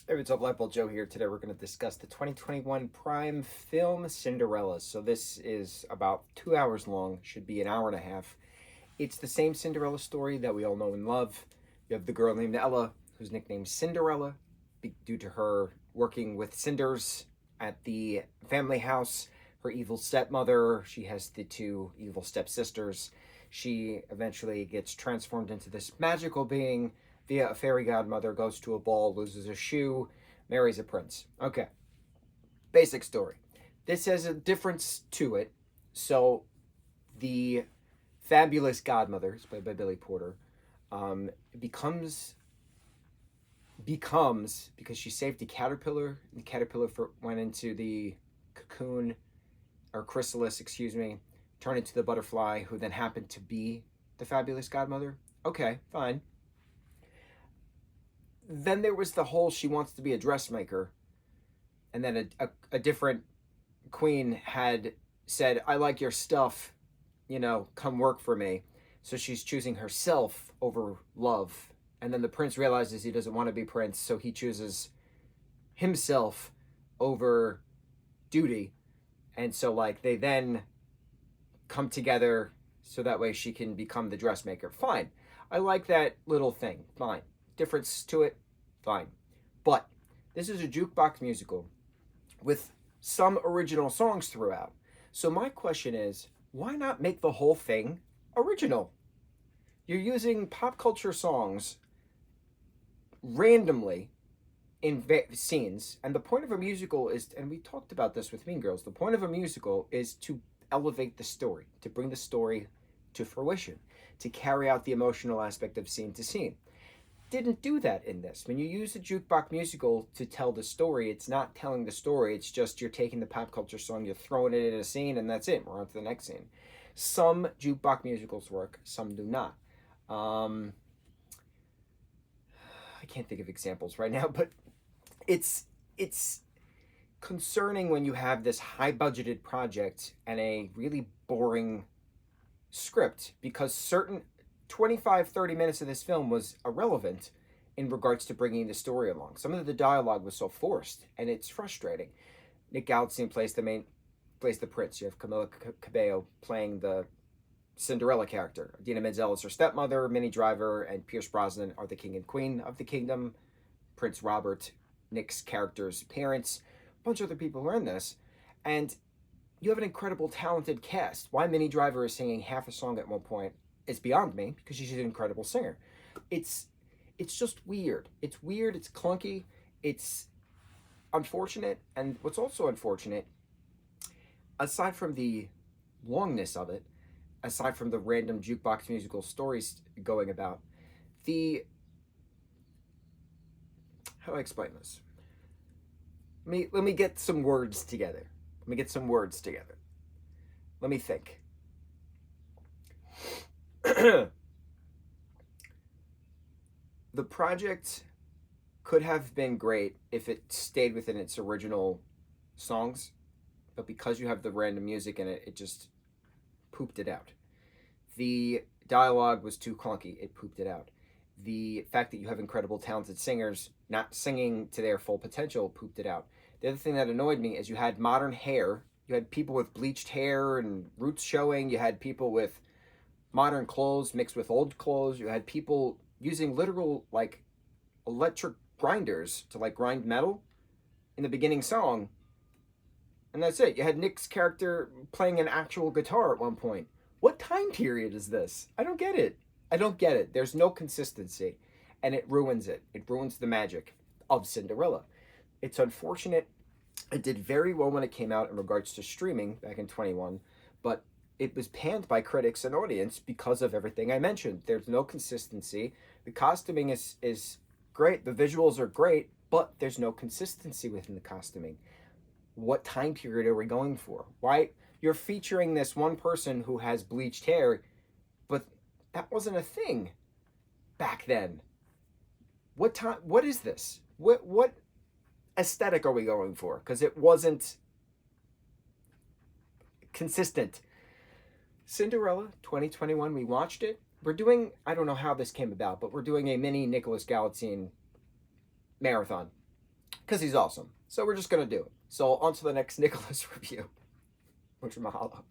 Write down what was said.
Hey, what's up, lightboltjoe here. Today we're going to discuss the 2021 Prime film Cinderella. So this is about 2 hours long, should be an hour and a half. It's the same Cinderella story that we all know and love. You have the girl named Ella, who's nicknamed Cinderella, due to her working with cinders at the family house. Her evil stepmother, she has the two evil stepsisters. She eventually gets transformed into this magical being via a fairy godmother, goes to a ball, loses a shoe, marries a prince. Okay, basic story. This has a difference to it. So, the fabulous godmother, played by Billy Porter, um, becomes because she saved the caterpillar. The caterpillar went into the cocoon or chrysalis, excuse me, turned into the butterfly, who then happened to be the fabulous godmother. Okay, fine. Then there was the whole she wants to be a dressmaker, and then a different queen had said, I like your stuff, come work for me. So she's choosing herself over love. And then the prince realizes he doesn't want to be prince, so he chooses himself over duty. And so, like, they then come together so that way she can become the dressmaker. Fine. I like that little thing. Fine. Difference to it. Fine. But this is a jukebox musical with some original songs throughout. So my question is, why not make the whole thing original? You're using pop culture songs randomly in scenes, and the point of a musical is, and we talked about this with Mean Girls, the point of a musical is to elevate the story, to bring the story to fruition, to carry out the emotional aspect of scene to scene. Didn't do that in this. When you use a jukebox musical to tell the story, it's not telling the story, it's just you're taking the pop culture song, you're throwing it in a scene, and that's it. We're on to the next scene. Some jukebox musicals work, some do not. I can't think of examples right now, but it's concerning when you have this high budgeted project and a really boring script, because certain 25-30 minutes of this film was irrelevant in regards to bringing the story along. Some of the dialogue was so forced, and it's frustrating. Nick Galitzine plays the prince. You have Camila Cabello playing the Cinderella character. Idina Menzel is her stepmother. Minnie Driver and Pierce Brosnan are the king and queen of the kingdom. Prince Robert, Nick's character's parents, a bunch of other people who are in this, and you have an incredible, talented cast. Why Minnie Driver is singing half a song at one point is beyond me, because she's an incredible singer. It's just weird. It's weird. It's clunky. It's unfortunate. And what's also unfortunate, aside from the longness of it, aside from the random jukebox musical stories going about, how do I explain this? Let me get some words together. Let me think. The project could have been great if it stayed within its original songs, but because you have the random music in it, it just pooped it out. The dialogue was too clunky, it pooped it out. The fact that you have incredible, talented singers not singing to their full potential pooped it out. The other thing that annoyed me is you had modern hair. You had people with bleached hair and roots showing. You had people with modern clothes mixed with old clothes. You had people using literal, like, electric grinders to, like, grind metal in the beginning song. And that's it. You had Nick's character playing an actual guitar at one point. What time period is this? I don't get it. There's no consistency, and it ruins it. It ruins the magic of Cinderella. It's unfortunate. It did very well when it came out in regards to streaming back in 21, but it was panned by critics and audience because of everything I mentioned. There's no consistency. The costuming is great. The visuals are great, but there's no consistency within the costuming. What time period are we going for? Why you're featuring this one person who has bleached hair, but that wasn't a thing back then. What is this? What aesthetic are we going for? Because it wasn't consistent. Cinderella 2021, we watched it. We're doing, I don't know how this came about, but we're doing a mini Nicholas Galitzine marathon. because he's awesome. So we're just gonna do it. So on to the next Nicholas review. Mucho mahalo.